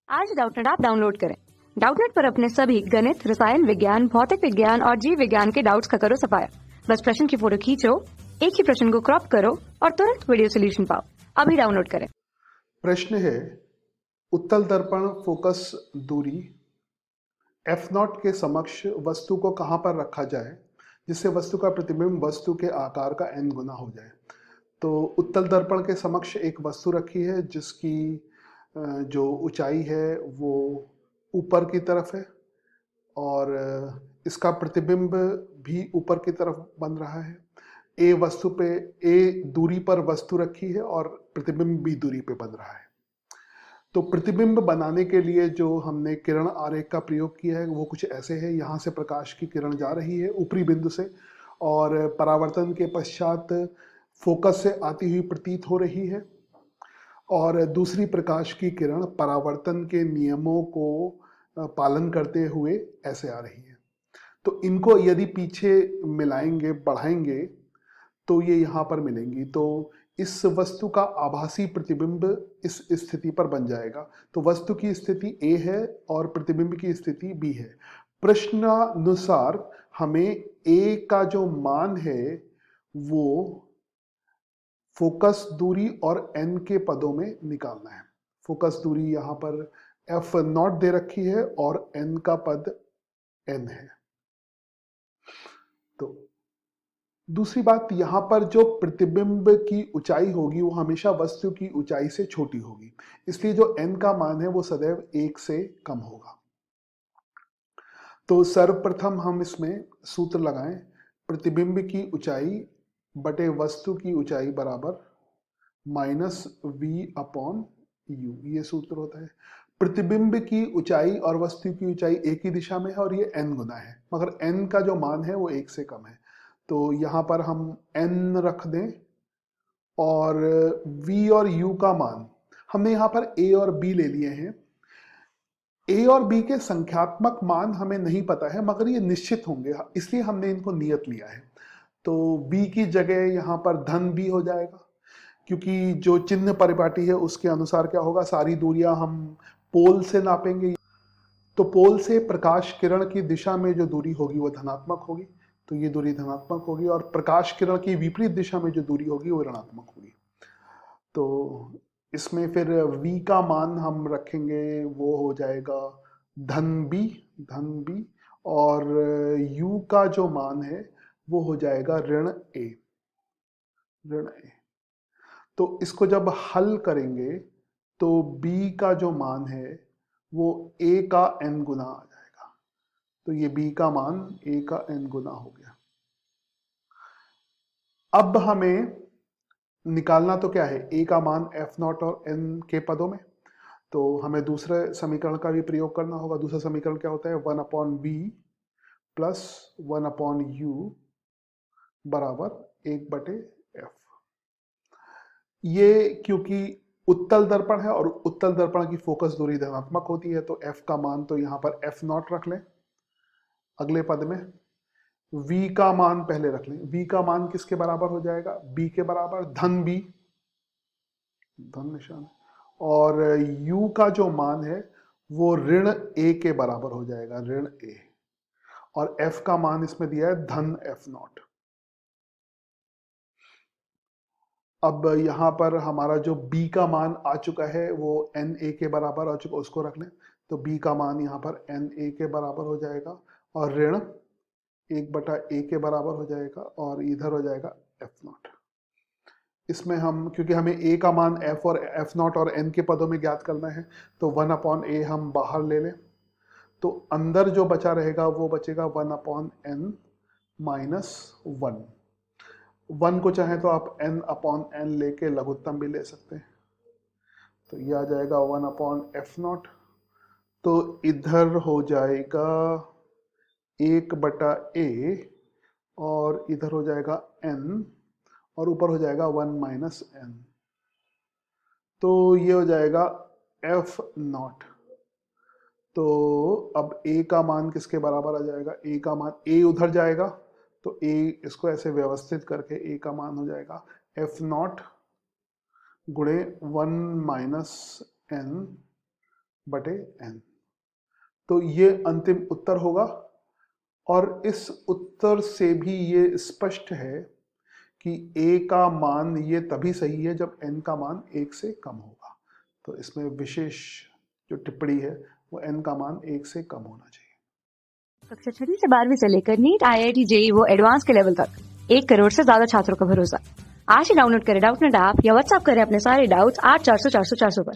आज Doubtnut app download करें। Doubtnut पर अपने सभी गणित, रसायन विज्ञान, भौतिक विज्ञान और जीव विज्ञान के डाउट्स का करो सफाया। बस प्रश्न की फोटो खींचो, एक ही प्रश्न को क्रॉप करो और तुरंत वीडियो सोल्यूशन पाओ। अभी डाउनलोड करें। प्रश्न है, उत्तल दर्पण फोकस दूरी f0 के समक्ष वस्तु को कहां पर रखा जाए जिससे वस्तु का प्रतिबिंब वस्तु के आकार का n गुना हो जाए। तो उत्तल दर्पण के समक्ष एक वस्तु रखी है जिसकी जो ऊंचाई है वो ऊपर की तरफ है और इसका प्रतिबिंब भी ऊपर की तरफ बन रहा है। ए दूरी पर वस्तु रखी है और प्रतिबिंब भी दूरी पे बन रहा है। तो प्रतिबिंब बनाने के लिए जो हमने किरण आरेख का प्रयोग किया है वो कुछ ऐसे है। यहाँ से प्रकाश की किरण जा रही है ऊपरी बिंदु से और परावर्तन के पश्चात फोकस से आती हुई प्रतीत हो रही है और दूसरी प्रकाश की किरण परावर्तन के नियमों को पालन करते हुए ऐसे आ रही है। तो इनको यदि पीछे मिलाएंगे, बढ़ाएंगे तो ये यहाँ पर मिलेंगी। तो इस वस्तु का आभासी प्रतिबिंब इस स्थिति पर बन जाएगा। तो वस्तु की स्थिति A है और प्रतिबिंब की स्थिति B है। प्रश्नानुसार हमें A का जो मान है वो फोकस दूरी और n के पदों में निकालना है। फोकस दूरी यहाँ पर f0 दे रखी है और n का पद n है। तो दूसरी बात, यहाँ पर जो प्रतिबिंब की ऊंचाई होगी वो हमेशा वस्तु की ऊंचाई से छोटी होगी, इसलिए जो n का मान है वो सदैव 1 से कम होगा। तो सर्वप्रथम हम इसमें सूत्र लगाएं, प्रतिबिंब की ऊंचाई बटे वस्तु की ऊंचाई बराबर माइनस v अपॉन u, ये सूत्र होता है। प्रतिबिंब की ऊंचाई और वस्तु की ऊंचाई एक ही दिशा में है और ये n गुना है, मगर n का जो मान है वो 1 से कम है। तो यहाँ पर हम n रख दें और v और u का मान हमने यहाँ पर a और b ले लिए हैं। a और b के संख्यात्मक मान हमें नहीं पता है मगर ये निश्चित होंगे, इसलिए हमने इनको नियत लिया है। तो b की जगह यहाँ पर धन b हो जाएगा, क्योंकि जो चिन्ह परिपाटी है उसके अनुसार क्या होगा, सारी दूरियां हम पोल से नापेंगे। तो पोल से प्रकाश किरण की दिशा में जो दूरी होगी वो धनात्मक होगी, तो ये दूरी धनात्मक होगी और प्रकाश किरण की विपरीत दिशा में जो दूरी होगी वो ऋणात्मक होगी। तो इसमें फिर v का मान हम रखेंगे, वो हो जाएगा धन b और u का जो मान है वो हो जाएगा ऋण a। तो इसको जब हल करेंगे तो b का जो मान है वो a का n गुना आ जाएगा। तो ये b का मान a का n गुना हो गया। अब हमें निकालना तो क्या है, a का मान f0 और n के पदों में। तो हमें दूसरे समीकरण का भी प्रयोग करना होगा। दूसरा समीकरण क्या होता है, 1 upon b plus 1 upon u बराबर 1/f। ये क्योंकि उत्तल दर्पण है और उत्तल दर्पण की फोकस दूरी धनात्मक होती है तो f का मान तो यहाँ पर f0 रख लें। अगले पद में v का मान पहले रख लें। v का मान किसके बराबर हो जाएगा, b के बराबर, धन b, धन निशान, और u का जो मान है वो ऋण a के बराबर हो जाएगा, ऋण a, और f का मान इसमें दिया है धन f0। अब यहाँ पर हमारा जो b का मान आ चुका है वो na के बराबर आ चुका, उसको रख लें। तो b का मान यहाँ पर na के बराबर हो जाएगा और ऋण 1/a के बराबर हो जाएगा और इधर हो जाएगा f0। इसमें हम, क्योंकि हमें a का मान f और f0 और n के पदों में ज्ञात करना है, तो 1 अपॉन a हम बाहर ले लें। तो अंदर जो बचा रहेगा वो बचेगा 1 अपॉन n माइनस 1। 1 को चाहे तो आप n अपॉन n लेके लघुत्तम भी ले सकते हैं। तो ये आ जाएगा 1 अपॉन f0। तो इधर हो जाएगा 1/a और इधर हो जाएगा n और ऊपर हो जाएगा 1 माइनस n। तो ये हो जाएगा f0। तो अब a का मान किसके बराबर आ जाएगा, a का मान, a उधर जाएगा तो a, इसको ऐसे व्यवस्थित करके a का मान हो जाएगा f0 गुणे 1 माइनस n बटे n। तो ये अंतिम उत्तर होगा और इस उत्तर से भी ये स्पष्ट है कि a का मान ये तभी सही है जब n का मान 1 से कम होगा। तो इसमें विशेष जो टिप्पणी है वो n का मान 1 से कम होना चाहिए। कक्षा 6वीं से 12वीं से लेकर नीट, IIT, JEE वो एडवांस के लेवल तक 1 करोड़ से ज्यादा छात्रों का भरोसा। आज ही डाउनलोड करें डाउटनेट ऐप या व्हाट्सएप करें अपने सारे डाउट्स 8400 400 400 पर।